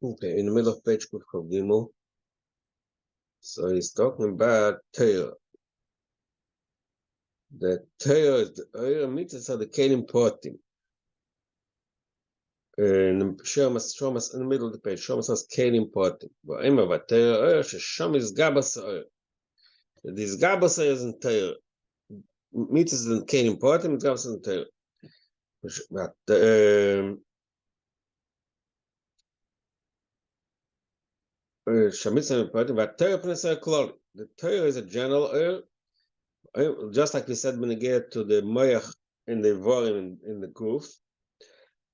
Okay, in the middle of page Gimel. So he's talking about Torah. The Torah is the Torah mitzvahs are the kelim potim. In the middle of the page, Shomas has kelim potim. But I'm about Torah, Shom is gabas. This gabas is in Torah. Mitzvahs in kelim potim, it's gabas in Torah. But Shamitz in potim, but Torah pnesa kloli. The Torah is a general just like we said when we get to the moyach in the volume in the goof.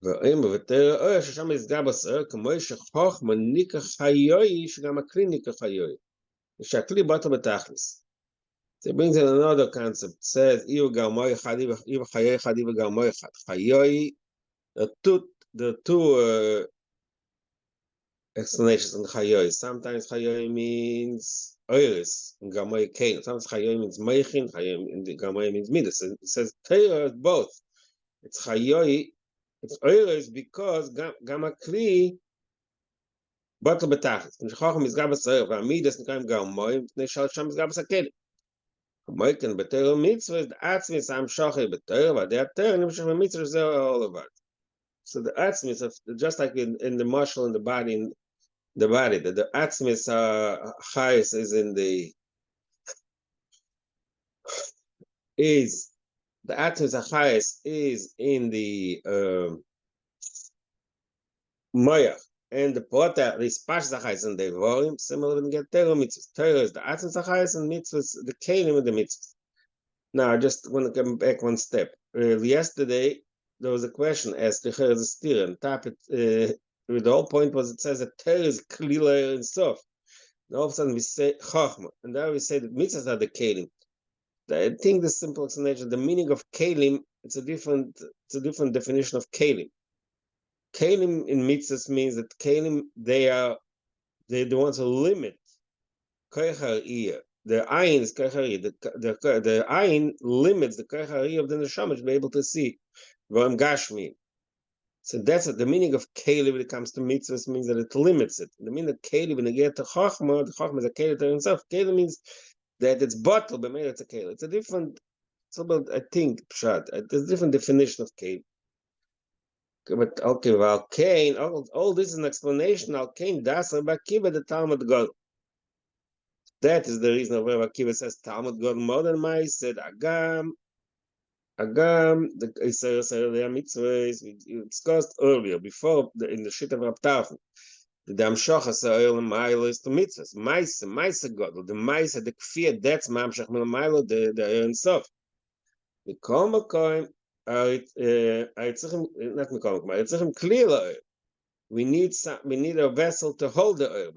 ששם יסגע בשר, כמו שחוכמה ניקח חיוי, שגם הכלי ניקח חיוי. שהכלי בוטל בתכלס. So it brings in another concept. It says, אי וגרמו אחד, אי וחיי אחד, אי וגרמו אחד. חיוי, the two explanations on חיוי. Sometimes חיוי means oiris, and גרמו ikein. Sometimes חיוי means meichin, and גרמו means midas. It says, Torah is both. It's חיוי, it's oiris because gam akli batal betachlis. When shachacham is gabas oir, v'amidas nekaim garmoim, v'nei shal sham is gabas akeli. Moiken b'teiro mitzvah is the atzmis am shachar b'teiro, v'adei ater nimshach b'mitzvah is all of it. So the atzmis, just like in the muscle in the body, that the atzmis chayis is in the atzmis chayis is in the moyach. And the potter is pashzachais in the volume, similar to get Torah mitzvahs. Torah is the atzim zachais and mitzvahs, the kelim and the mitzvahs. Now, I just want to come back one step. Yesterday, there was a question asked to her as a steer, and the whole point was it says that Torah is klila and soft. And all of a sudden we say chachma, and now we say that mitzvahs are the kelim. I think the simple explanation, the meaning of kelim, it's a different definition of kelim. Kelim in mitzvahs means that kelim, they're the ones who limit koyach hariyah. The ayin is koyach hariyah. The ayin limits the koyach hariyah of the neshama to be able to see v'am gashmi. So that's the meaning of kelim when it comes to mitzvahs, means that it limits it. The meaning of kelim when you get to chachma, the chachma is a kelim to himself. Kelim means that it's bottled, but maybe it's a kelim. It's a different, it's about, I think, pshat. There's a different definition of kelim. But okay, well, Cain, all this is an explanation. Al Cain das Rabbi Akiva the Talmud God. That is the reason why Rabbi Akiva says Talmud God more than my said Agam, the Israel mitzvah we discussed earlier before in the shit of Rab Tarfon. The Damshach Israel and Milo is to mitzvahs. Maisa God, the Maisa, the Kfir, that's Mamshach Milo, the Aaron Sof. The Komakoim. Not clear. We need a vessel to hold the oil.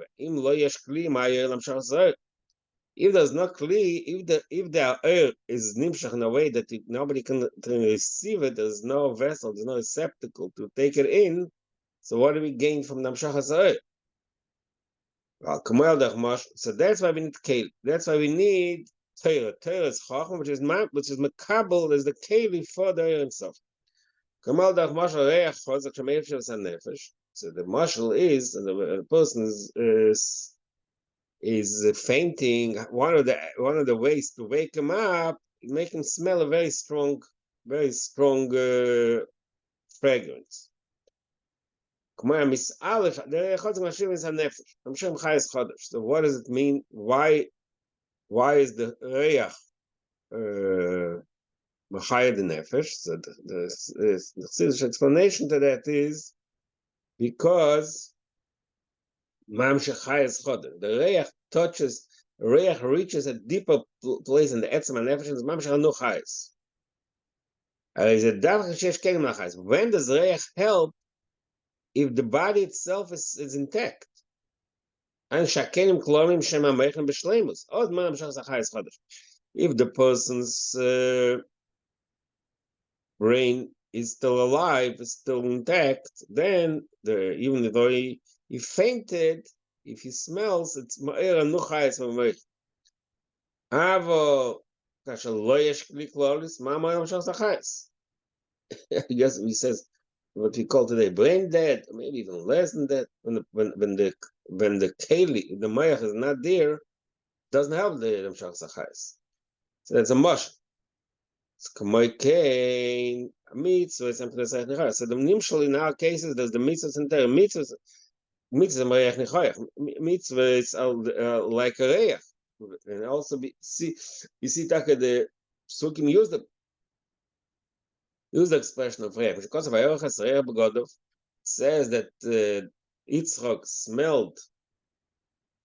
If there's no kli, if the oil is nimshach in a way that nobody can receive it, there's no vessel, there's no receptacle to take it in. So what do we gain from namshach oil? So that's why we need keli. That's why we need Torah. Torah is chacham, which is makabel, is the keli for the oil itself. So the mashal is, and the person is fainting. One of the ways to wake him up is make him smell a very strong fragrance. So what does it mean? Why is the reach Machaya the Nefesh? So the explanation to that is because Mamshech Chayes Choder. The Reach reaches a deeper place in the Etzem HaNefesh, and Mamshech Anu Chayes. When does Reach help? If the body itself is intact. And Shakenim Klorim Shema Meichem B'Shleimus. Od Mamshech Chayes Choder. If the person's brain is still alive, is still intact, then even though he fainted, if he smells, it's ma'era nuchayis ma'meich. Avo kasha lo yesh kli klolis, ma'mayom shal sachayis. I guess he says, what we call today brain dead, or maybe even less than that. When the keli, the mayach is not there, doesn't help the Ramshach Sachais. So that's a mush. It's kamoy mitzvah something that's like so the nimshal in our cases there's the mitzvahs and there mitzvah mayach nechayach mitzvah is like a reach and also you see that the psukim use the expression of reach because of Ayachas Reach B'Godov says that Yitzchak smelled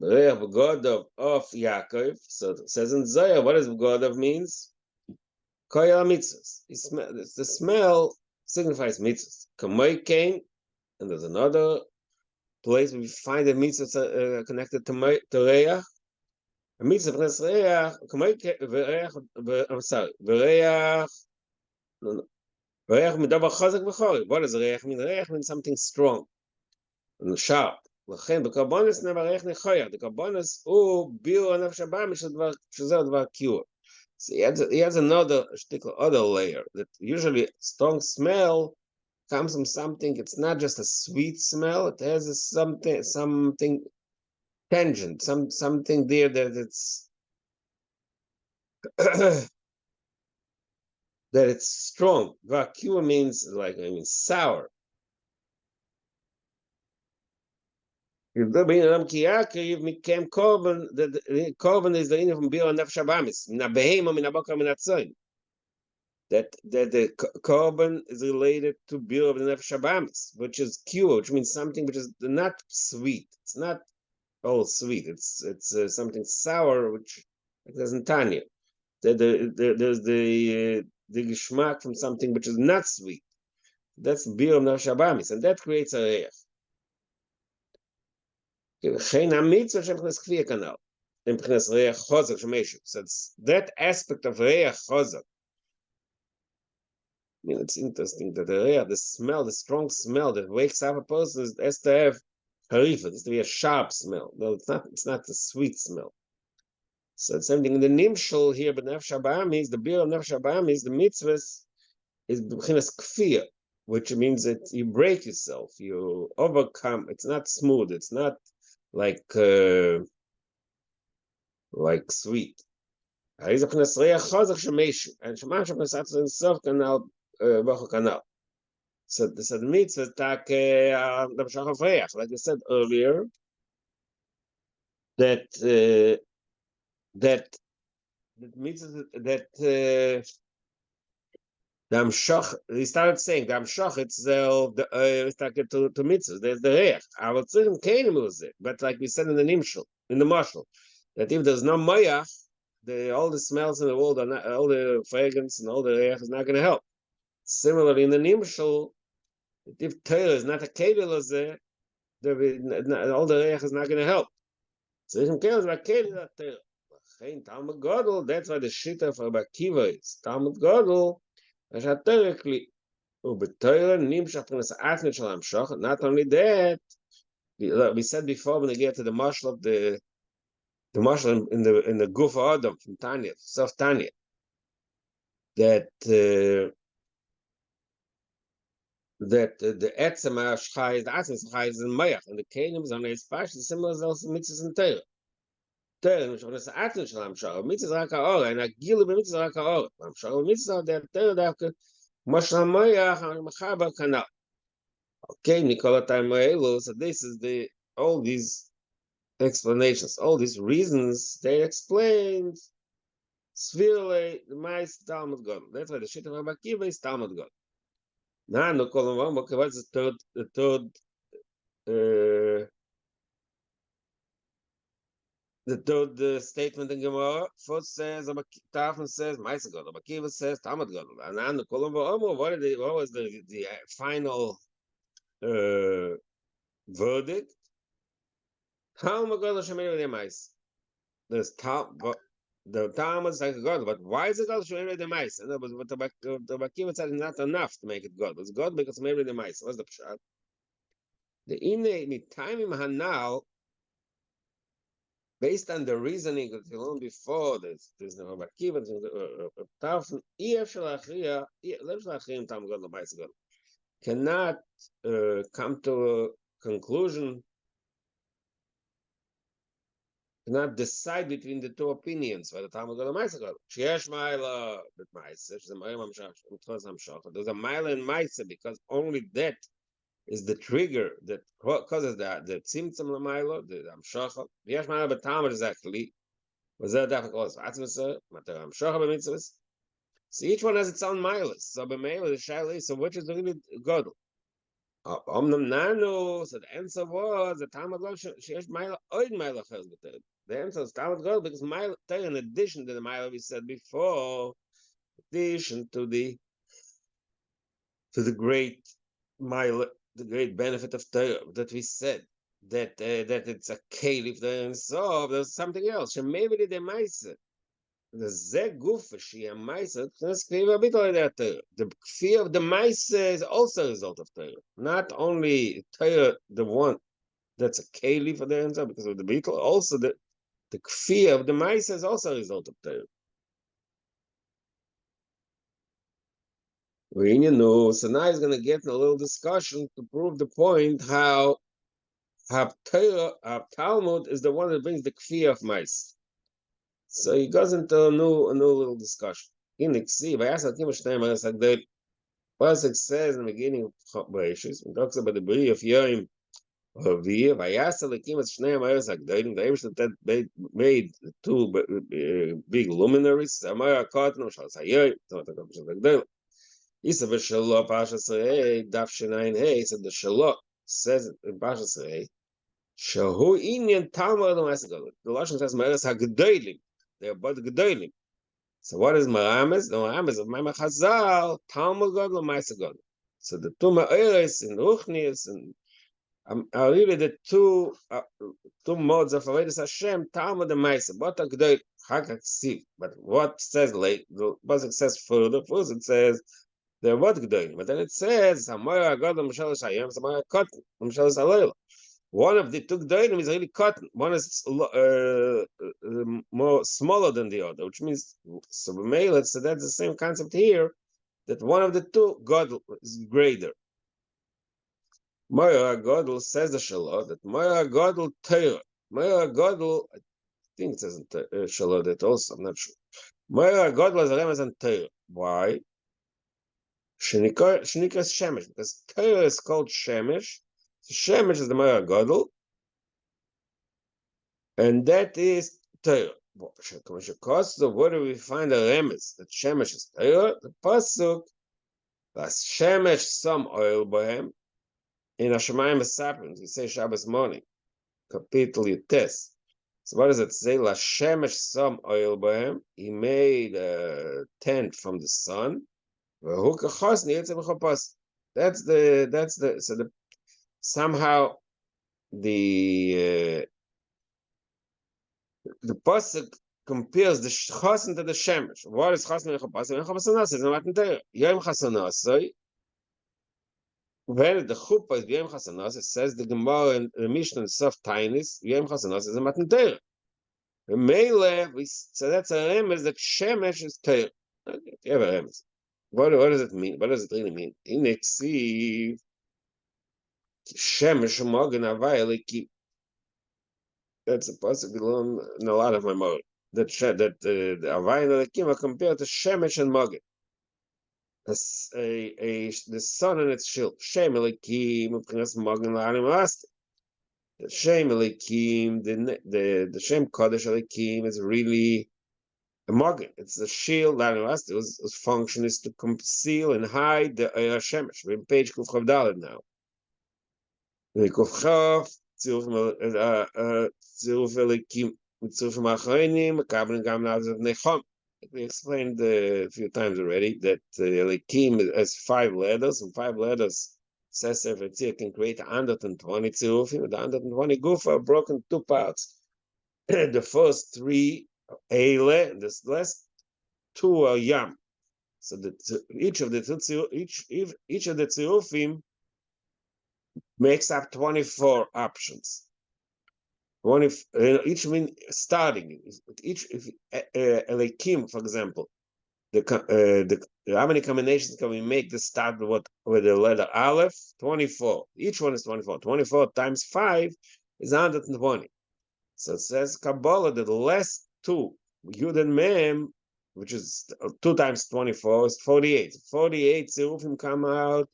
Reach B'Godov of Yaakov. So it says in Zohar, what does B'Godov means? Koyal mitzvahs. The smell signifies mitzvahs. Kamoi Kain, and there's another place where we find the mitzvahs connected to Reach. A mitzvah plus Reach, Kamoi Reach, I'm sorry, Reach, Reach midavar chazak v'chori. What does Reach mean? Reach means something strong and sharp. לכן בקרבונס נאמר ריח ניחויח. The קרבונס הוא ביור הנפש הבא שזה הדבר קיור. So he has another other layer that usually strong smell comes from something. It's not just a sweet smell. It has something tangent, something there that it's that it's strong. Vacuum means sour. If the being Ram Kiyakiv became Korban, the Korban is the inner from Bir Nefesh Abamis. Min HaBehema, min HaBakar, min HaTzoyin. That the Korban is related to Bir of the Nefesh Abamis, which is pure, which means something which is not sweet. It's not all sweet. It's something sour, which it doesn't tanya. There's the geschmack from something which is not sweet. That's Bir of Nefesh Abamis, and that creates a reach. So it's that aspect of reach chozak. I mean, it's interesting that the smell, the strong smell that wakes up a person has to have harif. It has to be a sharp smell. No, it's not. It's not a sweet smell. So it's something in the nimshal here, but nefesh habayim the beer of nefesh habayim the mitzvahs is b'chinas kfir, which means that you break yourself, you overcome. It's not smooth. It's not like sweet. And so the mitzvah tak the Mashach of Reach, like I said earlier, that mitzvah that the Amshach, he started saying the Amshach itself, it's like to mitzvahs. There's the Reach. I will say him but like we said in the Nimshal, in the Mashal, that if there's no Mayach, all the smells in the world, are not, all the fragrance and all the Reach is not going to help. Similarly, in the Nimshal, if Torah is not a Kedel, all the Reach is not going to help. So if Kedel is about Kedel, Talmud Gadol, that's why the Shita for Rabbi Akiva is. Talmud Gadol, not only that, we said before when we get to the marshal of the marshal in the Guf Adam from Tanya, Sof Tanya, that the Etzem Ashchai is the Atzim Ashchai is in Mayach, and the Kenim is on the Espash, similar as also mitzvahs in Torah. Torah, which is the Atzim Shalom Shah, mitzvahs Rak HaOra, and Agilu b'mitzvahs Rak HaOra. I'm sure mitzvahs that Torah Davka. Okay, Nicola Taimoelo. So this is all these explanations, all these reasons they explained. Svirle the mice Talmud God. That's why the shit of Rabbi Akiva is Talmud God. Now, no column one. What's the third statement in Gemara? First says, Tafan says, Maisa God. Rabbi Akiva says, Talmud God. And now, the column one, what was the final verdict? Talmud God Shemir the mice. There's the Talmud is like God, but why is it God Shemir the mice? And but the Akiva said not enough to make it God. It's God because Shemir the mice. What's the pshat? The ine mitamim hanal, based on the reasoning that we learned before, there's no Rabbi Akiva, Tafn, Talmud God the mice God. cannot come to a conclusion, cannot decide between the two opinions. There's a mile in Maisa because only that is the trigger that causes the symptom of Milo, the Amshachal. Yesh Milo Batamer exactly. Was that difficult? So each one has its own milas. So b'meila the shaila. So which is really good? Omnam nanu. So the answer was the Talmud God sheyesh mila oid mila chaz b'tei. The answer is Talmud God because mila in addition to the mila we said before, addition to the great mila, the great benefit of Torah that we said that that it's a caliph and so there's something else. Maybe the ma'aser. The guf she a ma'aser. The fear of the ma'aser is also a result of Torah. Not only Torah, the one that's a caliph for the answer because of the beetle, also the fear of the ma'aser is also a result of Torah. So now he's going to get in a little discussion to prove the point how Torah, Talmud is the one that brings the fear of mice. So he goes into a new little discussion. In the Pasuk says in the beginning of Bereshis, it talks about the Bri of Yom Havir, Vayasa Lekim as Shnei Amayos Hagdolim, the Eibishter that made two big luminaries, Amaya Katan, Shal Sayoy, Tomat Hagdolim. Isa v'Shalom Pashas Rei, Daf Shinayin Hey, so the Shalom says in Pashas Rei, Shahu Inyan Talmud L'Masagol. The Lashon says Mayos Hagdolim. They are both Gdolim. So what is Marames? The Marames of Maimach Hazal, Talmud God L'Masagol. So the two Ma'eres and Ruchnis and are really the two modes of Avodas Hashem, Talmud and Maisa. Both are Gdolim. But what says like the Pasuk says further? First it says they're what Gdolim. But then it says Samara God L'Mashal Shayim, Samara Kotten L'Mashal Salayla. One of the two Gdolim is really cotton. One is more smaller than the other, which means so that's the same concept here. That one of the two God is greater. Moira Godel says the Shalom that Moira Godel Torah. Moira Godel, I think it says in Shalom that also. I'm not sure. Moira Godel is a remez on Torah. Why? Shenikas Shemesh because Torah is called Shemesh. So Shemesh is the Moira Godel. And that is Torah. So where do we find the remez that Shemesh is Torah? The pasuk, "Las Shemesh some oil bohem." In Hashemayim Esapim, we say Shabbos morning, Kapitel Yutes. So what does it say? La Shemesh some oil bohem. He made a tent from the sun. That's the so the somehow the pasuk compares the chasen to the shemesh. What is chasen and chapas? And chapasanas is not in there. Yom chasanas. When the chuppah is yom chasanas, it says the Gemara and the Mishnah and Sof Tainis. Yom chasanas is not in there. Mele, so that's a remez that shemesh is Torah. Okay, you have a remez. What does it mean? What does it really mean? In Eksiv, shemesh mogen avayeliki. That's a pasuk we learn in a lot of my mode. That the Avayin Elikim are compared to Shemesh and Mogen. The sun and its shield. Shem Elikim, Upkinas Mogen La'anim Asti. The Shem Elikim, the Shem Kodesh Elikim is really a Mogen. It's the shield La'anim Asti. Its function is to conceal and hide the Shemesh. We're in page Kuf Chav Daled now. Kuf Chav, Tziruf Elikim. We explained a few times already that Elikim has 5 letters, and 5 letters says Sefer Tzir can create 120 tzirufim. The 120 gufa are broken 2 parts. The first 3 are Eile, and the last 2 are Yam. So each of the tzirufim makes up 24 options. Each mean starting. Each Elikim, for example, how many combinations can we make to start with the letter Aleph? 24. Each one is 24. 24 times 5 is 120. So it says Kabbalah that the last two, Yud and Mem, which is 2 times 24, is 48. 48 Zerufim come out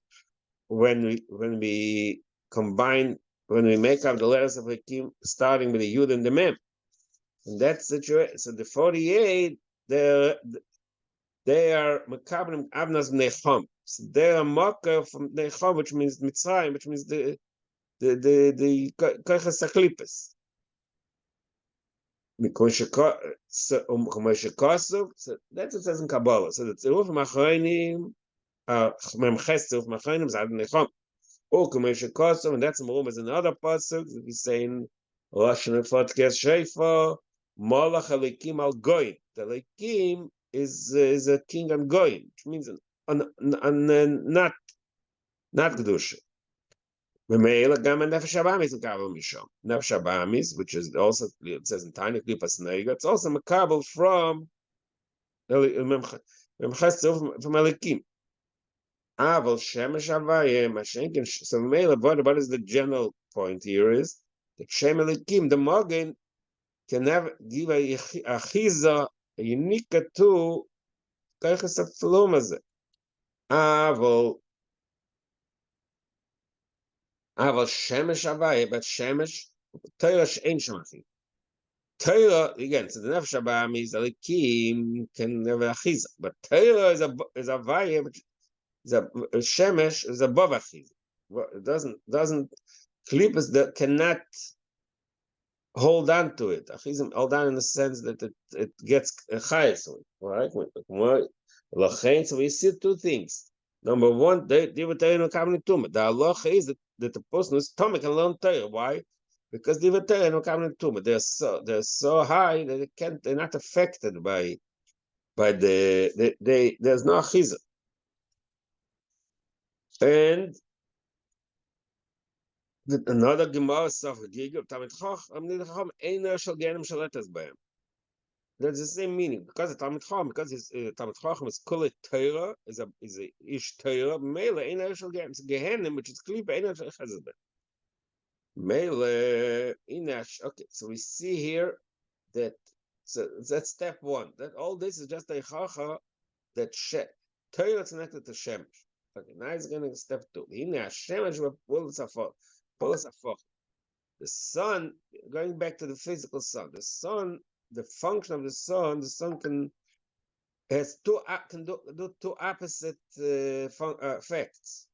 when we combine, when we make up the letters of Hakim, starting with the Yud and the Mem. And that's the situation. So the 48, they are Makabrim Abnas Nechom. So they are Mocker from Nechom, which means Mitzrayim, which means the Koiches HaKlippus. So that's what it says in Kabbalah. So the Tziruf Machronim, Memches Tziruf Machronim is Ad Nechom. Or Kamesha Kosov, and that's Marum is another pasuk. He's saying Lashon Fotkes Sheifa, Malach Alikim Al Goyim. The Alikim is a king on Goyim, which means not Kedusha. Memela Gam and Nefesh Abamis and Kabel Misham. Nefesh Abamis, which is also, it says in Tiny Klipas Neiga, it's also Makabel from Memches from Alikim. Aval Shemesh Avayim Mashenkin. So Mela, what is the general point here is that Shem Elikim, the Mogen, can never give a chiza, a unique to Kaiches Aflumazeh. Aval Shemesh Avayim, but Shemesh Torah ain't Shemachim. Torah again, so the Nefesh Abamis Elikim can never a chiza, but Torah is a Avayim. The shemesh is above achiz. It doesn't klipas that cannot hold on to it. Achizim hold on in the sense that it gets chayes. Right? So we see two things. Number one, they were telling no covenant tumah. The halacha is that the person who's tumah can learn Torah. Why? Because they were telling no covenant tumah. They're so high that they're not affected by there's no achizah. And another Gemara stuff with Yigub, Talmid Chacham, Einer Shel Genim Shaletas B'hem. That's the same meaning because the Talmid Chacham, because Talmid Chacham is Kule Torah, is a Ish Torah. Mele Einer Shel Genim, it's Gehenim, which is Klipa Einer Shel Chazal B'hem. Mele Inash. Okay, so we see here that that's step one. That all this is just a Chacha that Torah is connected to Shemesh. Okay, now it's going to step two. The sun, going back to the physical sun, the function of the sun can do two opposite effects.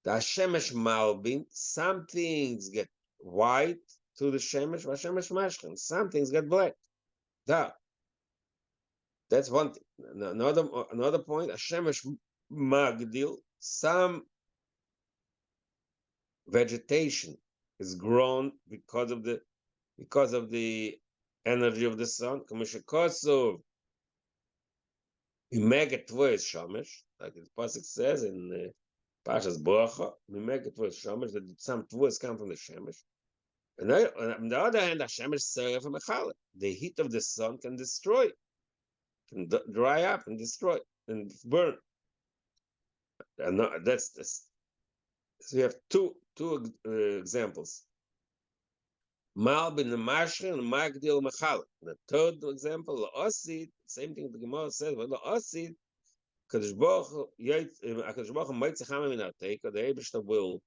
The Shemesh Malbin, some things get white to the Shemesh, some things get black. That's one thing. Another point, a Shemesh Magdil, some vegetation is grown because of the energy of the sun. Like the pasuk says in Pashas Bracha, that some tvuos come from the shemesh. And on the other hand, the shemesh the heat of the sun can destroy, can dry up and destroy and burn. And that's this. So we have two examples. Mal bin Mashrin and Magdil Machal. The third example, La'asid, same thing the Gemara says, but La'asid, Kadosh Baruch Hu Meitzacham min Arteika, the Eibishter will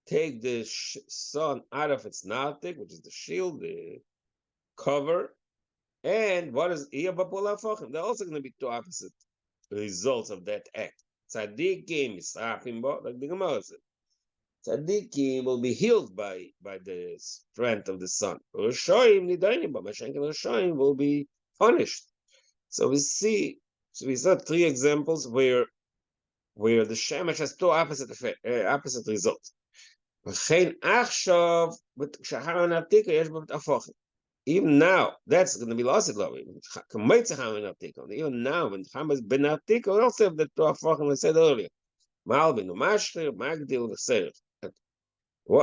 take the sun out of its nartik, which is the shield, the cover, and what is Iyabapula Fochim? There are also going to be two opposite results of that act. Tzadikim Yisrafim Bo, like the Gemara said. Tzadikim will be healed by the strength of the sun. Rishoyim Nidanim Bo, Mashenkin Rishoyim will be punished. So we saw three examples where the shemesh has two opposite results. Even now, that's going to be lost. Even now, when Chamas ben Artika, we also have the two Afachim we said earlier. Malbin, Mashri, Magdil, V'Seref.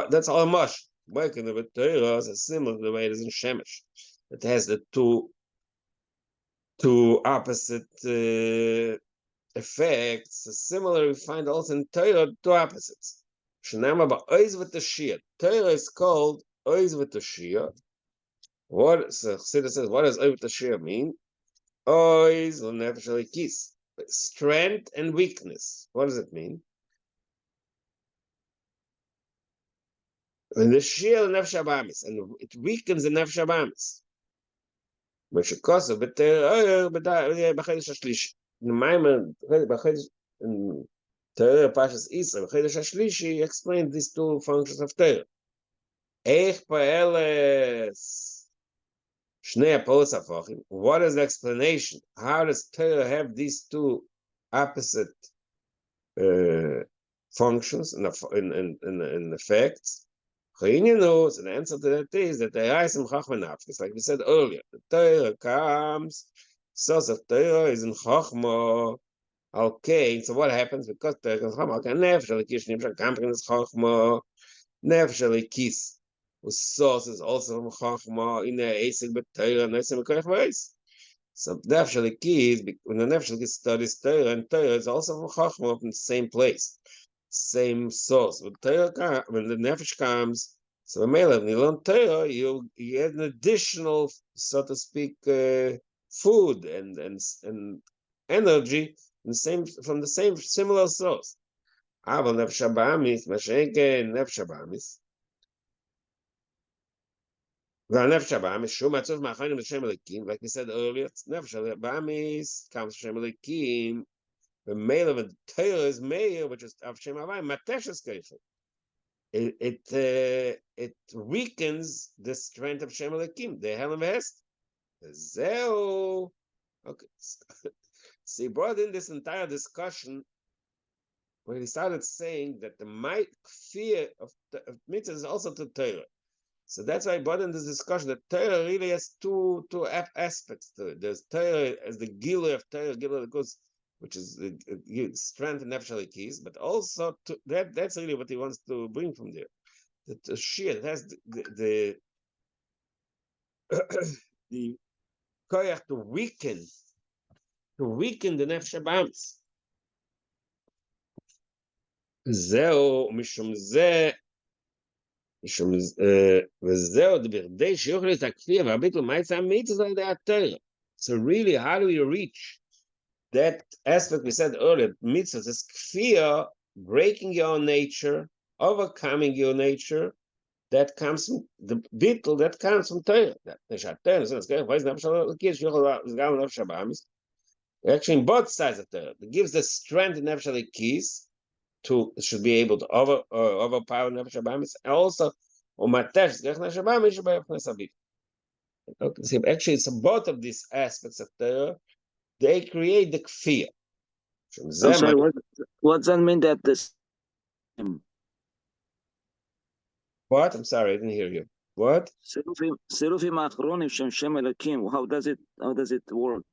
That's all Mash. Working with Torah is similar to the way it is in Shemesh. It has the two two opposite effects. Similar, we find also in Torah two opposites. Shenama ba'oiz v'tashiyah. Torah is called oiz v'tashiyah. What so Chassidus says? What does oiz v'tashiyah mean? Oiz l'nefesh alikis. Strength and weakness. What does it mean? And the shir nefesh abamis, and it weakens the nefesh abamis. Which because of it, b'chedesh hashlishi. The Maimer in Torah Pashas Isra, b'chedesh hashlishi, explained these two functions of Torah. Eich pa'eles shnei ha'polos hafochim. What is the explanation? How does Torah have these two opposite functions and effects? So the answer to that is that the Reis Chachmanafkes, like we said earlier, the Torah comes, source of Torah is in Chachma. Okay, so what happens? Because Torah is Chachma, okay, Nefesh Alikish Nimshak Kampkin is Chachma, Nefesh Alikis, whose source is also from Chachma, in the Asik but Torah, Nesim Koyach Reis. So Nefesh Alikis, when the Nefesh Alikis studies Torah, and Torah is also from Chachma in the same place. Same source. When the nefesh comes, so when you learn Torah, you add an additional, so to speak, food and energy from the same similar source. Aval nefesh habamis, mashenke nefesh habamis. Nefesh habamis, shum atzuf ma'achayim l'shem elikim. Like we said earlier, nefesh habamis comes from elikim. The male of a Torah is male, which is of Shem Havayim, Mateshes Keifel. It weakens the strength of Shem Elikim, the Helen Vest. Zeo. Okay. So he brought in this entire discussion where he started saying that the fear of mitzvah is also to Torah. So that's why I brought in this discussion that Torah really has two aspects to it. There's Torah as the Gila of Torah, Gila that goes, which is strength and nefesh alikis, but also that's really what he wants to bring from there. The shiur has the the koyach to weaken the nefesh habamis. Zeo mishum ze וזהו בכדי שיוכל את הכפייה והביטול מעצה המצווה על דעת תורה. So really, how do we reach that aspect we said earlier? Mitzvah is kfiya, breaking your own nature, overcoming your nature. That comes from the bittul. That comes from Torah. Actually, in both sides of Torah, it gives the strength in nefesh alikis to should be able to overpower nefesh habamis, and also actually, it's both of these aspects of Torah. They create the kfir. I'm sorry, what does that mean that this? What? I'm sorry, I didn't hear you. What? Sirufim achronim shem Elokim. How does it work?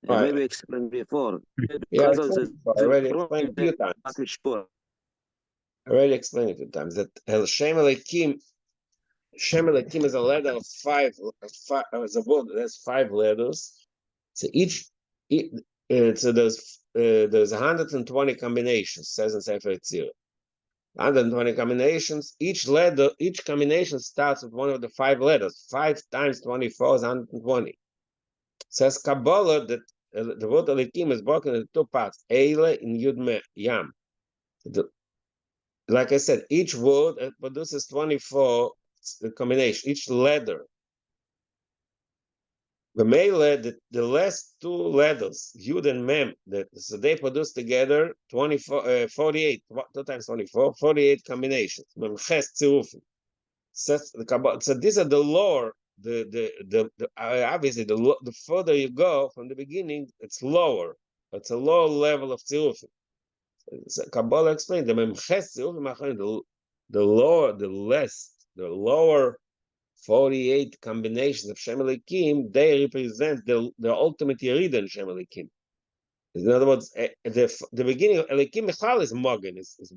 Maybe explained before. Yeah, I already explained a few times. I already explained it a few times that Shem Elokim is a letter of five. As a word, there's 5 letters. So so there's 120 combinations. Says in Sefer Yetzirah. 120 combinations. Each combination starts with one of the 5 letters. 5 times 24 is 120. Says Kabbalah that the word Elikim is broken into 2 parts. Eile and Yud Yam. Like I said, each word produces 24 combination. Each letter. The mele, the last 2 letters, Yud and Mem, so they produce together 48, 2 times 24, 48 combinations. Memches tzirufim. So these are the lore. Obviously, the further you go from the beginning, it's lower. It's a lower level of tzirufim. So Kabbalah explained the memches tzirufim, the lower 48 combinations of Shem Elikim, they represent the ultimate Yerida in Shem Elikim. In other words, the beginning of Elikim Michal is Mogen, is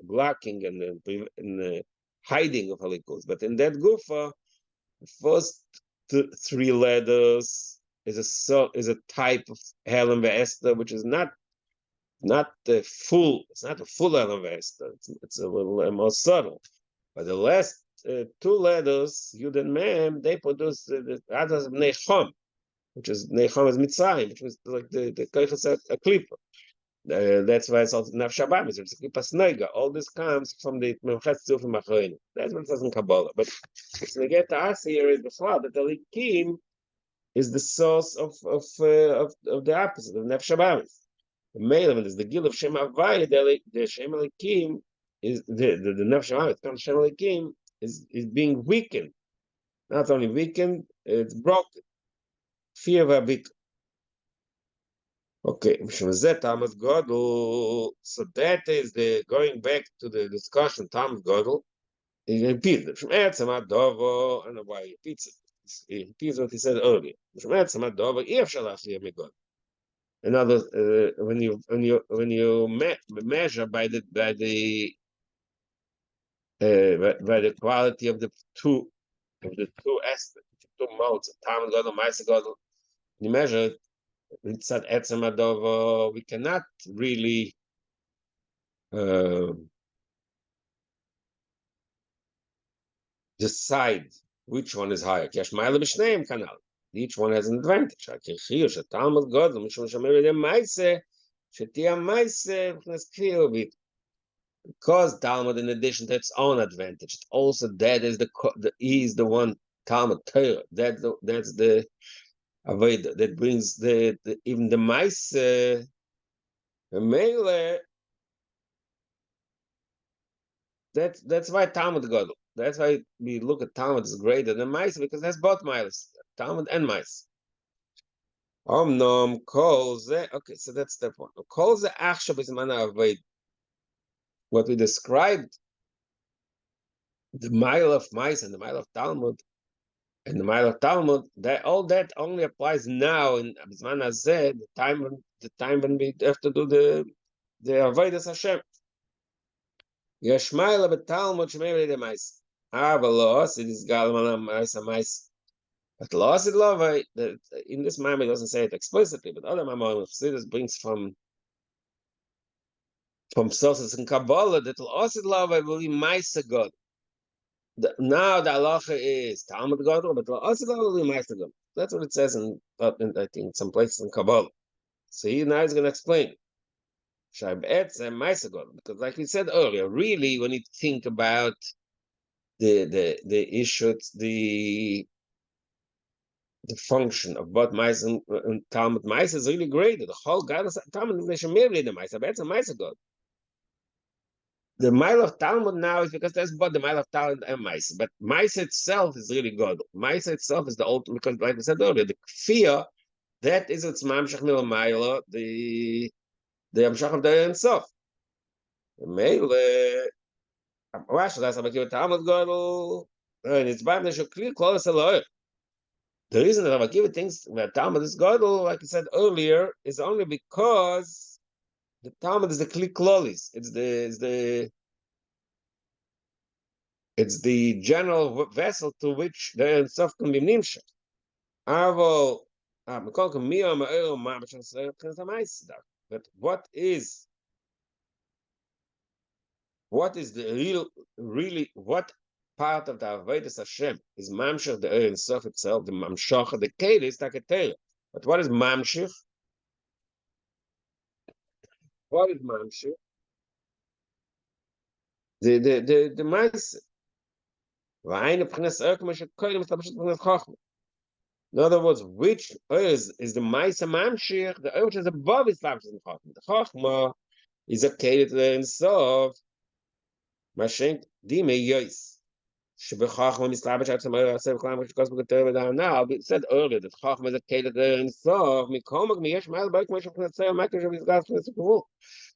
blocking and hiding of Elikus. But in that Gufa, the first 3 letters is a type of Helen Esther, which is not the full. It's not a full Helen Esther. It's a little more subtle. But the last two letters, Yud and Mem, they produce the others of Nechom, which is Nechom is Mitzrayim, which was like the Koiches a Klippa. That's why it's also Naf Shabbat, it's a Klippa Sneiga. All this comes from the Memchet Zufim Achreinu. That's what it says in Kabbalah. But when we get to us here is the fact that the Likim is the source of the opposite, of Naf Shabbat. The male is the Gil of Shem Havai, the Shem Likim is the Naf Shabbat, comes Shem Likim is being weakened. Not only weakened, it's broken. Fear of a big. Okay, so that is the going back to the discussion. Thomas Godel, he repeats it. I don't know why he repeats it. He repeats what he said earlier. In other, when you measure by the quality of the two aspects, two modes, Thomas Godel, Meister Godel, you measure it. We cannot really decide which one is higher. Each one has an advantage. Because Talmud, in addition to its own advantage, also that is he is the one Talmud Torah. That's the Avodah that brings even the mice mele. That's why Talmud Gadol. That's why we look at Talmud as greater than mice, because that's both mice, Talmud and mice. Omnom calls it. Okay, so that's step one. Calls the achshav is mana avoid. What we described, the mile of mice and the mile of Talmud. And the mile of Talmud, all that only applies now in Abizman Hazeh, the time when we have to do the Avodas Hashem. Yesh mile of Talmud shemei the mice. But loss it is galman mice. But loss it love. In this mime it doesn't say it explicitly, but other mime of Chassidus brings from sources in Kabbalah that loss it love will be mice God. Now the halacha is Talmud Gadol, but also will be Meister Gadol. That's what it says in I think some places in Kabbalah. So now he's going to explain Shabbats and Meister Gadol, because like we said earlier, really when you think about the issues, the function of both Meister and Talmud, Meister is really great. The whole Gadol Talmud is Neshemir the Meister, Shabbats and Meister Gadol. The mile of Talmud now is because there's both the mile of Talmud and Mice. But Mice itself is really good. Mice itself is the ultimate, because like I said earlier, the fear, that is its mamshach mil mile, the amshach of the Ensof. The male, that's about Talmud Gadol, and it's bad that you clear close a The reason that I give things where Talmud is Gadol, like I said earlier, is only because the Talmud is the kli klolis. It's the general vessel to which the Ensof can be nimshach. But what is the what part of the Avodas Hashem is mamshach the Ensof itself, the mamshach, the keli is taketera. But what is mamshach? What is mamshach? The mice. In other words, which is the Maisa Mamshich, the which is above Islam in Chachma. The Chachma is a Kelet Le'ensof, Mashenk Dime Yois. Shebechachma Mislabash At Samar Asev Klam Which Gospel Keter V'Dam. Now, we said earlier that Chachma is a Kelet Le'ensof, Mikomak Miyesh Mail Baik Meshach Netzeh Makash of His Gospel Netzeh.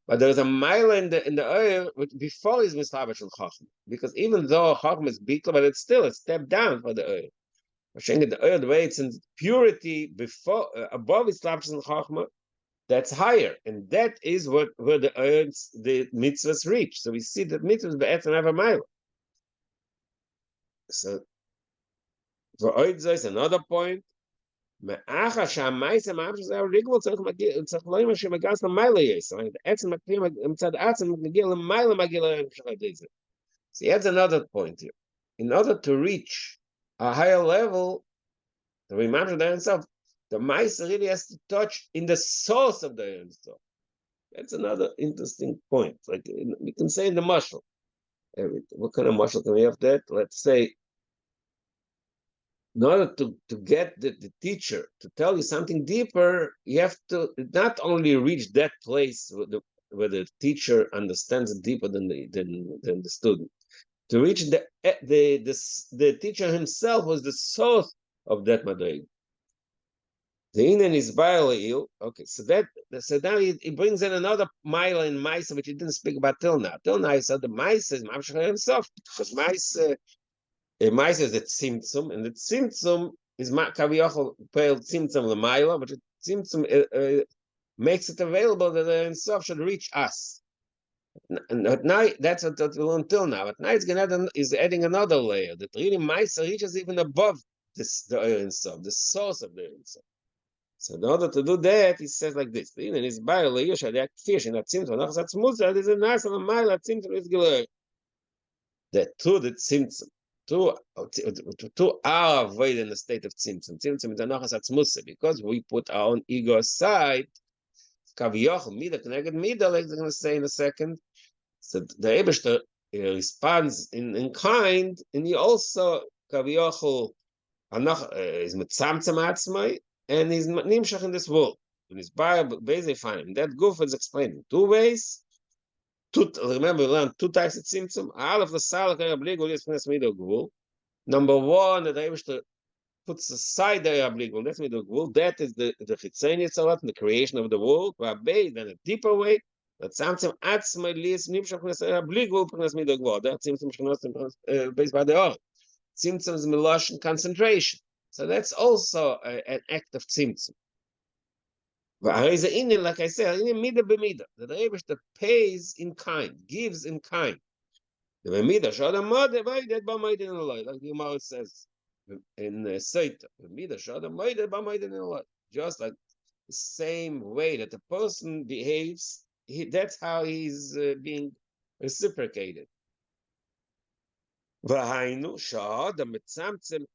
But there is a mile in the oil before he's mislabash and chachma, because even though chachma is bitla, but it's still a step down for the oil. The oil, the way it's in purity before above mislabash and chachma, that's higher, and that is where the oils, the mitzvahs reach. So we see that mitzvahs be'etzem have a mile. So for oil is another point מאחר שהמייסה מאפשר זה הריגול צריך לא עם שמגס למעלה יש. זאת אומרת, עצם הכלי מצד עצם מגיע למעלה מגיע להמשך ידי זה. So he adds another point here. In order to reach a higher level, the Rimamsha there himself, the Maisa really has to touch in the source of the himself. That's another interesting point. Like we can say in the mashal. What kind of mashal can we have that? Let's say, in order to get the teacher to tell you something deeper, you have to not only reach that place where the teacher understands it deeper than the student. To reach the teacher himself was the source of that madrig. The Indian is Baal. Okay, so now he brings in another mile in Maisa, which he didn't speak about till now. Till now he said the Maisa is Mamshach himself, because Maisa is the Tzimtzum, and the Tzimtzum is Kaviyachol Peil Tzimtzum Lamaila, but the Tzimtzum makes it available that the himself should reach us. And now that's what we learned until now. But now is adding another layer that really Maisa reaches even above the Ein Sof, the source of the Ein Sof. So in order to do that, he says like this: the Indian is barely usually that fish in that Tzimtzum. Nachas Atzmutza is a nice and a mile at Tzimtzum is gelor. That to the Tzimtzum, to our avoid in the state of Tzimtzum. Tzimtzum is a Nachas Atzmutza because we put our own ego aside. Kaviyachol mida connected mida, like they're going to say in a second. So the Eibishter responds in kind, and he also Kaviyachol is mitzamtzam atzmai, and he's nimshach in this world. When he's basically finding that goof is explained in two ways. Remember, we learned two types of tzimtzum. All of the salak rabligul is finas middle gvul. Number one, that the Eibishter puts aside the rabligul, that's middle gvul. That is the chitzeni itself, the creation of the world. Rabbi, then a deeper way. That tzamtzam atzmai lies nimshach finas rabligul finas middle gvul. That tzimtzum shkanos based by the or. Tzimtzum is milosh and concentration. So that's also an act of tzimtzum. But like I said, in mida b'mida, the Rebbe pays in kind, gives in kind. The b'mida shadam mode, that b'mayden in Allah, like the Gemara says in Seita. B'mida shadam mode, b'mayden in Allah. Just like the same way that the person behaves, that's how he's being reciprocated. V'hainu shadam mitzamtzem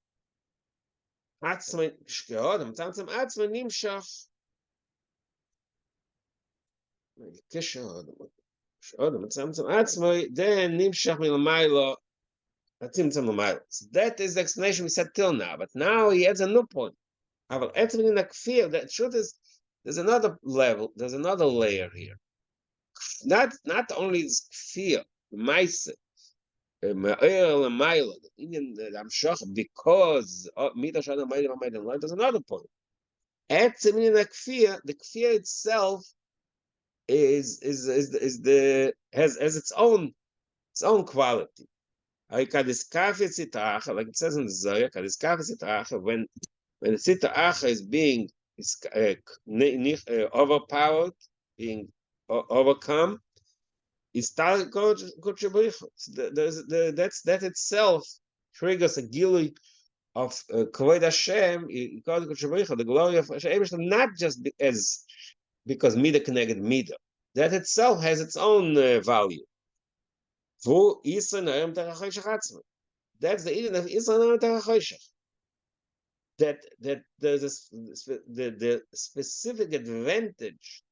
atzman shkehadam mitzamtzem atzman nimshach. Then nimshach milamaylo atzimtzum lamaylo. So that is the explanation we said till now. But now he adds a new point. That truth is there's another level, there's another layer here. Not only is kfir, ma'ase, ma'er lamaylo, because midah shadam ma'ayim, there's another point. The kfir itself has its own quality. Like it says in the Zohar, when the sita acha is being overpowered, being overcome, is that itself triggers a gilui of Kavod Hashem, the glory of Hashem, not just because Mida connected Mida. That itself has its own value. That's the Eden of Israel that there's the specific advantage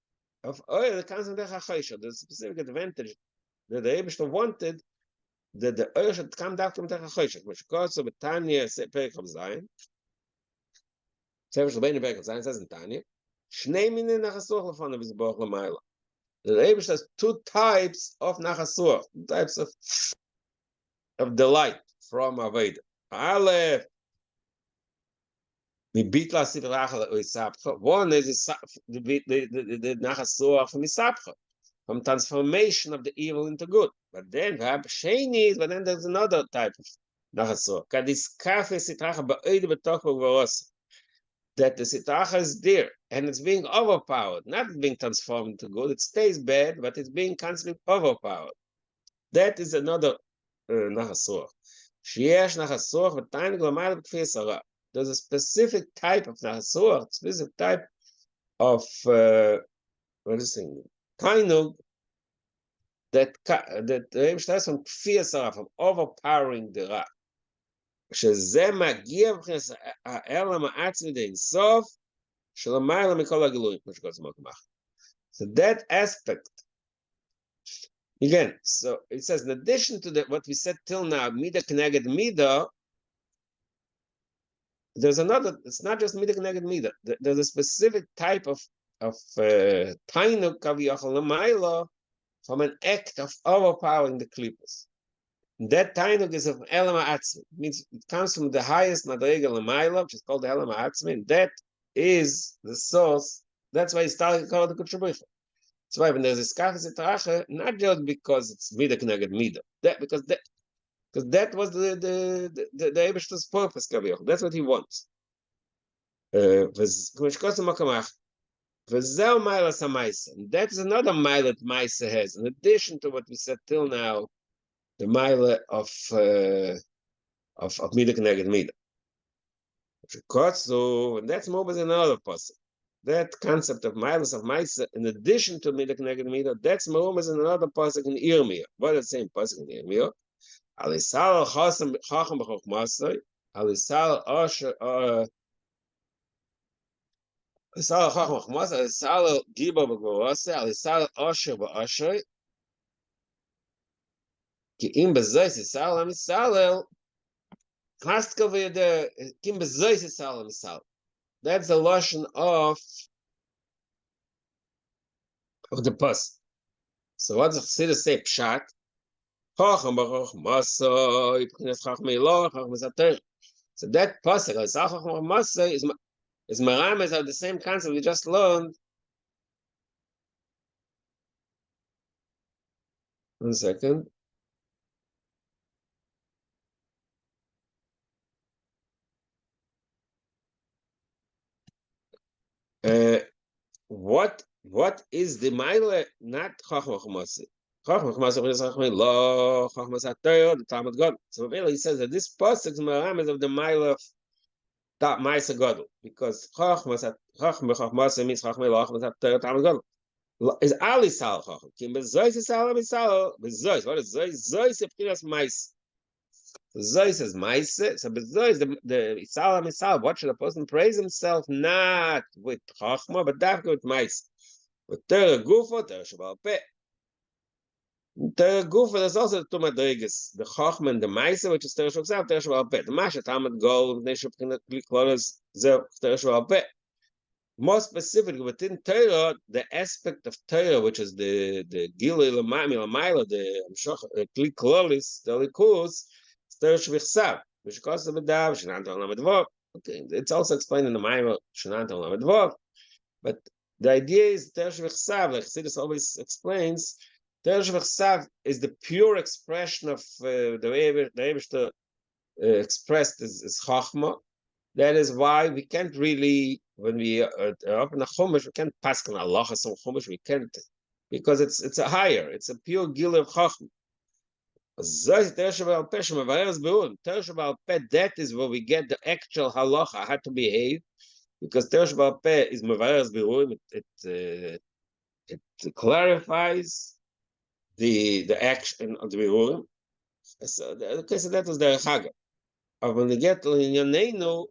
of oil comes from the specific advantage that the Eibishter wanted that the oil should come down from Techachosha, which goes to Tanya Perek of Zion. Perek of Zion says in Tanya. The Rebbe has two types of nachasur, types of delight from Aveda. Aleph, one is the nachasur from Isapcha, from transformation of the evil into good. But then there's another type of nachasur. That the sitacha is there and it's being overpowered, not being transformed into good. It stays bad, but it's being constantly overpowered. That is another nachasur. Sheyesh nachasur v'tayin glamal b'kfir sarah. There's a specific type of nachasur, specific type of tainug that the Rebbe starts from kfir sarah, from overpowering the ra. שזה מגיע מבחינת העלם העצמי דאינסוף שלמעלה מכל הגילויים, כמו שקוראים לזה. So that aspect, again, so it says, in addition to what we said till now, mida keneged mida, there's another, it's not just mida keneged mida, there's a specific type of tainuk kaviyachol l'mayla from an act of overpowering the klippos. That tainuk is of elam ha'atzmi. It means it comes from the highest madrega l'mayla, which is called the elam ha'atzmi, and that is the source. That's why it's called the kutshabricha. That's why when there's a skafis etracha, not just because it's mida connected mida, because that was the Eibishter's purpose. That's what he wants. And that is another mile that Maisa has, in addition to what we said till now, the mile of mida connected mida. And that's more than another person. That concept of miles of Maisa, in addition to mida connected mida, that's more than another person in Irmia. What is the same person in Irmia? Alisal chacham b'chokhmasai, alisal osher, alisal chacham b'chokhmasai, alisal giba b'gorosai, alisal osher b'osher. Ki im bezois isal amisal haskel v'yeder kim bezois isal amisal. That's the lotion of the pus. So what's the Chassidus say? Pshat. So that pasuk is marames of the same concept we just learned. 1 second. What is the mile? Not chachma chumasi. Chachma chumasi is chachma lo chachma satayot the Talmud God. So he says that this pasuk is marames of the mile of that Maisa Gadol, because chachma chumasi means chachma lo chachma satayot Talmud God. Is Ali Sal Chacham? Kim bezois is Sal Misal bezois. What is zois? Zois is p'chinas mais. Zois is mais. So bezois the Sal Misal. What should a person praise himself? Not with Chachma, but dafka with mais. With Torah Gufa, Torah Shabal Peh. Torah Gufa, there's also the two madrigas, the Chachma and the Maisa, which is Torah Shabal Peh, Torah Shabal Peh. The Masha Talmud Gold, Nesha P'chinas Klikloras, Torah Shabal Peh. More specifically, within Torah, the aspect of Torah, which is the Gilui L'mayla, the Kli Klolis, the Likus, Torah Shvichsav, which costs the Bedav, Shenant Olam Advov. Okay, it's also explained in the Maimah, Shenant Olam Advov. But the idea is Torah Shvichsav, like Chassidus always explains, Torah Shvichsav is the pure expression of the Eibishter expressed as Chachma. That is why we can't really, when we open a chumash, we can't pass on Allah some chumash. We can't, because it's a higher, it's a pure gil of chacham. That is where we get the actual halacha, how to behave, because Teresh Baal Peh is mevareres beruim. It clarifies the action of the beruim. So that was the chaga. But when we get to Yanenu,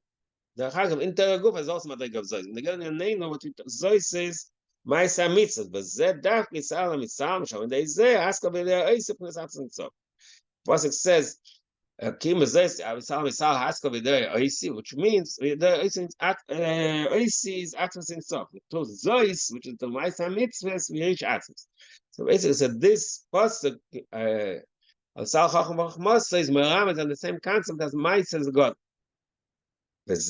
the Chagam in Torah Gufa is also Madrig of Zois. And again, your name, what Zois says, my Samitzah, but Zed Dak Mitzal Mitzal, Shah, and they say, ask of the Eisip Nisatzin Tzov. Pasuk says, Kim Zois, Mitzal Mitzal, ask of the Eisi, which means the Eisi is Atmos in Tzov. To Zois, which is the my Samitzvah, we reach Atmos. So basically, said this Pasuk, Al-Sal Chacham B'Chmas says, Meramed, and the same concept as my says God. When would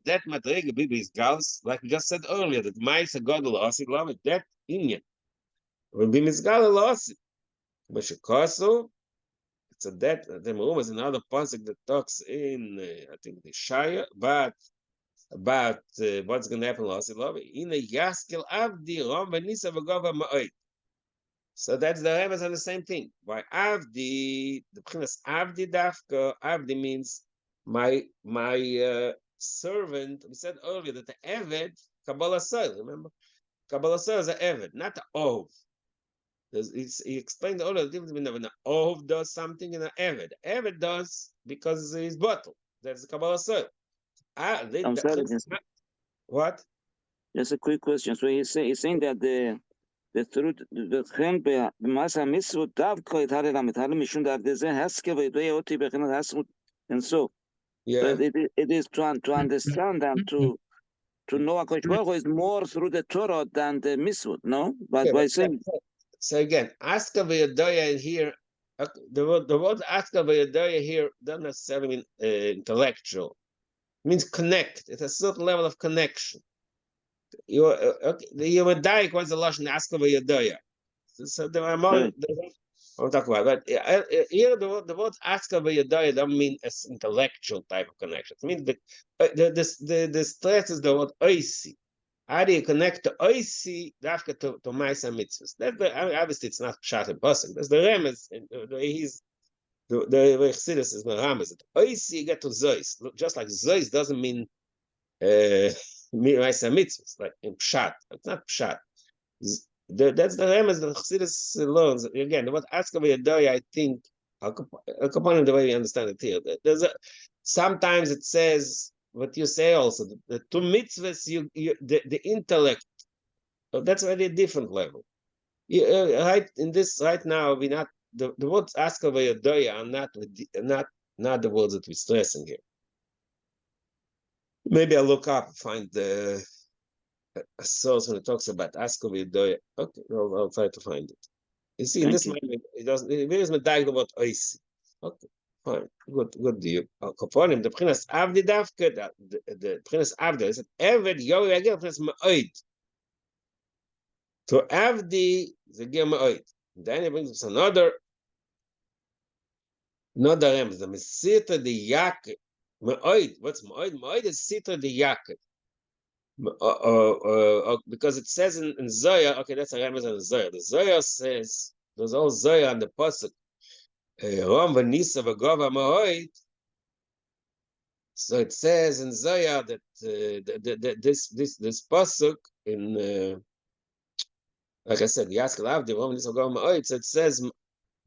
that madrega be his gals, like we just said earlier, that Maisa God La'asid Lamed, that Inyan will be Misgal La'asid. Meshakaso, it's a that the room is another pasuk that talks in I think the shiur, but about what's going to happen La'asid Lamed. In a Yaskel Avdi Ram Benisa V'Gava Ma'oid. So that's the Rebbe on the same thing. Why Avdi, the P'chinas Avdi Dafka, Avdi means my servant. We said earlier that the Eved, Kabbalah Soil, remember? Kabbalah Soil is an Eved, not the Ov. He explained earlier the difference between when the Ov does something and an Eved. Eved does because he's bottle. That's the Kabbalah Soil. I'm sorry. What? Just a quick question. So he's saying that the truth, the Chempe, the Masa Mitzvot, Davko, it had it Mishun, that there's a Haskeva, Oti, Bekin, Hasmut, and so. Yeah. But it is to understand and to know HaKadosh Baruch Hu is more through the Torah than the Mitzvot, no? But Yeah, by saying. so again, Aska V'Yadoya here, the word Aska V'Yadoya here doesn't necessarily mean intellectual. It means connect. It's a certain level of connection. The Yomadaik was the Lashon Aska V'Yadoya. So there are more. Right. I'll talk about, but here the word Aska V'Yadoya don't mean as intellectual type of connection. It means the stress is the word oisi. How do you connect the oisi dafka to Maisa mitzvahs? Obviously it's not pshat and pasuk. That's the remez. The way he's the way Chassidus is the remez. Oisi you get to zois. Just like zois doesn't mean Maisa mitzvahs like in pshat. It's not pshat. That's the remez that Chassidus learns. Again, what Aska V'Yadoya, I think, according the way we understand it here, sometimes it says what you say also, the two mitzvahs, the intellect, that's already a different level. Right in this right now, we not the words Aska V'Yadoya are not the words that we're stressing here. Maybe I'll look up and find a source when it talks about Aska V'Yadoya. Okay, I'll try to find it. You see, in this moment, it doesn't. It is medayik about oisi. Okay, fine, good deal. Kaponim, the Pchinas Avdi Davke, the Pchinas Avdi is Eved Yori again Pchinas Ma'oid. To Avdi the Gir Ma'oid. Then he brings us another rem. The Mesita the Yaakov Ma'oid. What's Ma'oid? Ma'oid is Sita the Yaakov. Because it says in Zohar. Okay, that's a remez on the Zohar. The Zohar says there's all Zohar on the pasuk. Rom v'nisa v'gova ma'oid. So it says in Zohar that this pasuk in like I said, Yaskel Avdi Rom v'nisa v'gova ma'oid. So it says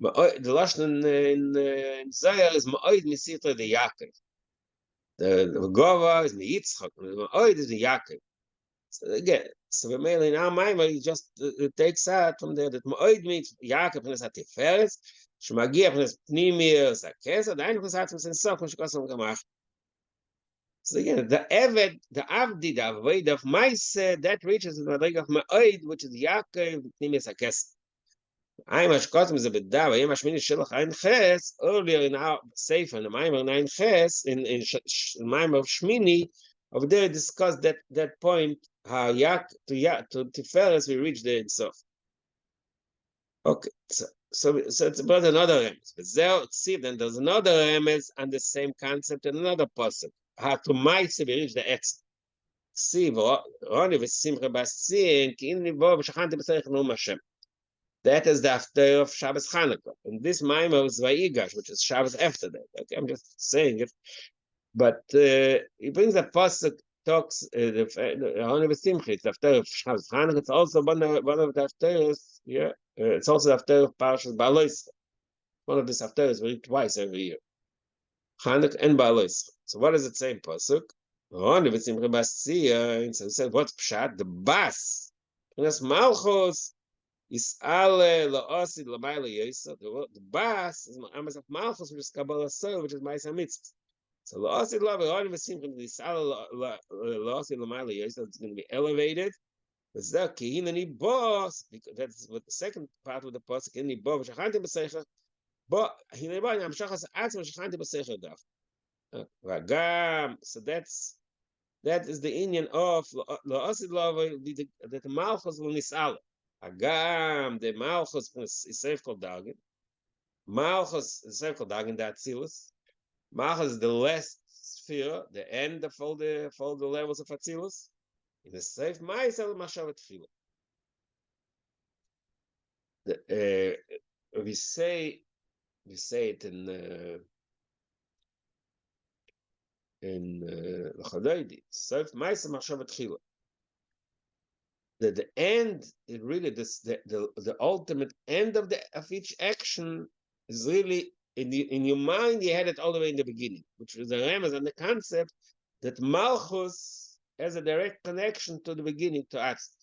the lashon in Zohar is ma'oid misita the Yaakov. The v'gova is miyitzchak. Ma'oid is the Yaakov. So again, so we mainly now Maimar just takes out from there that Ma'oid means Yaakov is at Tiferes, Shmagia is Pnimir Zakesa, the Ein is in Sof, Shkosam Gamach. So again, the Eved, the Avdi, the Avoid of Maise, that reaches the Madrig of Ma'oid, which is Yaakov, Pnimir Zakesa. I'm a Shkosam is a bit down, I'm a Shmini Shilach Ein Ches, earlier in our Sefer, in the Maimar Ein Ches, in Maimar of Shmini, over there discussed that point, how to Tiferes we reach there in Sof. Okay, so it's about another remez. But there, see, then there's another remez and the same concept in another person. How to Maise we reach the X. See, Roni v'Simcha Basin ki in Nivo v'Shachanti b'Serich Num Hashem. That is the after of Shabbos Chanukah. And this Maimah was Vigash, which is Shabbos after that. Okay, I'm just saying it. But he brings a pasuk talks only with Simcha. It's after of Shabbos Chanukah. It's also one of the afters. Yeah, it's also the after of Parshas Ba'alois. One of these afters we read twice every year. Chanukah and Ba'alois. So what does it say in pasuk? Only with Simcha Basia. So it says what's pshat? The bas. And that's Malchus. Is ale la'asid la'mayla yesa. The bas is Amas of Malchus, which is Kabbalah Soil, which is Ma'isa Mitzvah. So la'asid la'asid v'simcha is ale la'asid la'mayla yesa. It's going to be elevated. Because that's what the second part of the pasuk in the bo v'shachanti b'seicha. But hinei bo I'm shachas atzma v'shachanti b'seicha daf. Ragam. So that is the Indian of la'asid la'asid that the Malchus will nisala. Agam, the Malchus is Sefer Dagen. Malchus is Sefer Dagen, that Atzilus. Malchus is the last sphere, the end of all the levels of Atzilus. In the Sefer Ma'aseh Mashavet Tefillah. We say it in L'Chodoidi, Sof Ma'aseh Machshava Tchila. That the end, it really the ultimate end of each action is really in your mind. You had it all the way in the beginning, which is the remez and the concept that Malchus has a direct connection to the beginning, to Atzit.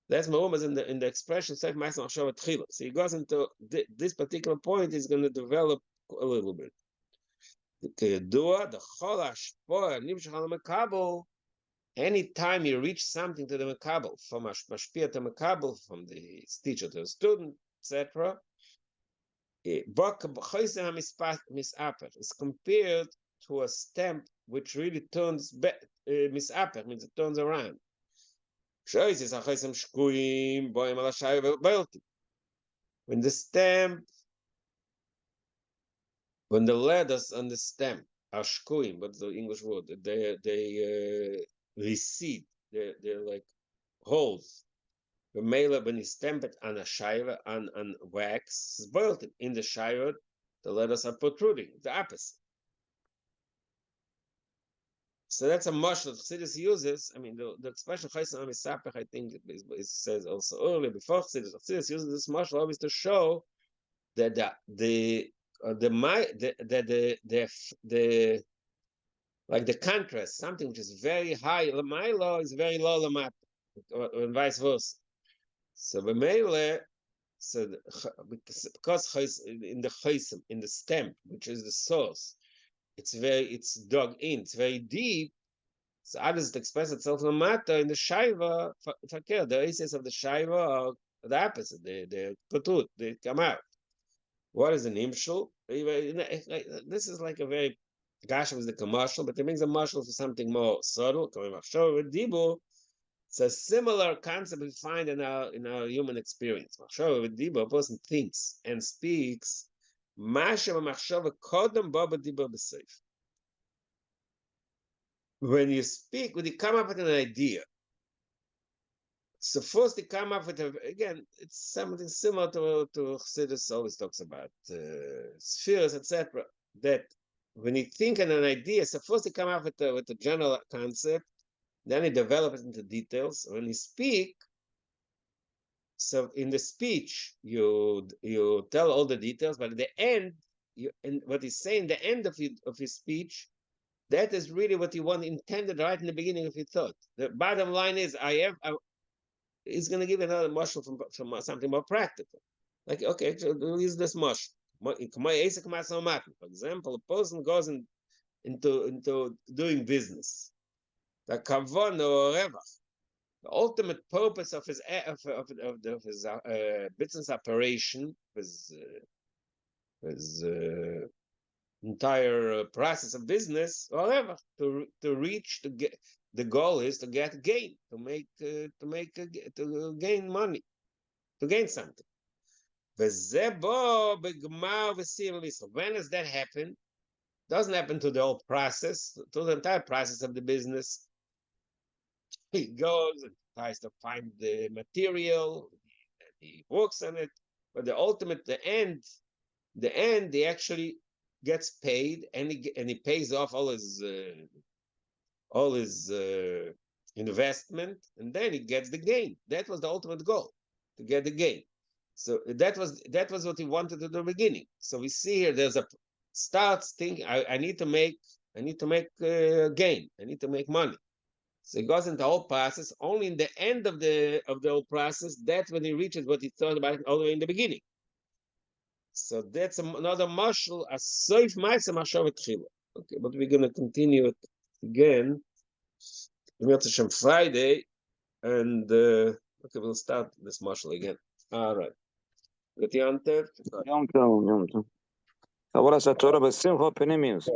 That's Mahumas in the expression Sof Ma'aseh Machshava Tchila. So he goes into this particular point. He's going to develop a little bit. The Chol Hashpor Nimshach al Mekabel. Anytime you reach something to the Mekabel, from Mashpia to Mekabel, from the teacher to the student, etc., is compared to a stamp which really turns misaper, means it turns around. When the stamp, when the letters on the stamp are shkuim, what's the English word? They recede. They're like holes. When you stamp it on a shiur, on wax, it's boiled in the shiur, the letters are protruding, the opposite. So that's a mashal that Chassidus uses. I mean, the expression Chaysim Amisapech, I think it says also earlier, before Chassidus uses this mashal always to show that the like the contrast, something which is very high, my law is very low, and vice versa. So b'meile, so because in the chaysim, in the stem, which is the source, it's dug in, it's very deep. So how does it express itself in the matter in the shaiva? The aces of the shaiva are the opposite. They putut, they come out. What is an imshul? This is like a very Gashem is the commercial, but it brings a marshal for something more subtle. It's a similar concept we find in our human experience. A person thinks and speaks. When you speak, when you come up with an idea, so first you come up with again, it's something similar to Chassidus always talks about spheres, etc. That when you think on an idea, so first you come up with the general concept, then you develop it into details. When you speak, so in the speech you tell all the details, but at the end, and what you say in the end of your speech, that is really what you intended right in the beginning of your thought. The bottom line is, he's going to give another mashal from something more practical. Like, okay, we'll use this mashal. For example, a person goes into doing business. The kavon or revach, the ultimate purpose of his business operation, his entire process of business, or revach, to get. The goal is to get gain, to gain money, to gain something. When does that happen? Doesn't happen to the whole process, to the entire process of the business. He goes and tries to find the material, and he works on it, but the end, he actually gets paid, and he pays off all his investment, and then he gets the gain. That was the ultimate goal, to get the gain. So that was what he wanted at the beginning. So we see here there's starts thinking, I need to make gain. I need to make money. So he goes into the whole process. Only in the end of the whole process, that's when he reaches what he thought about all the way in the beginning. So that's another mashal, a soif ma'aseh machshava tchila. Okay, but we're going to continue it again. Friday, and okay, we'll start this mashal again. All right. Good Yom Tov. Yom Tov. Kabbalas HaTorah b'simcha pnimius.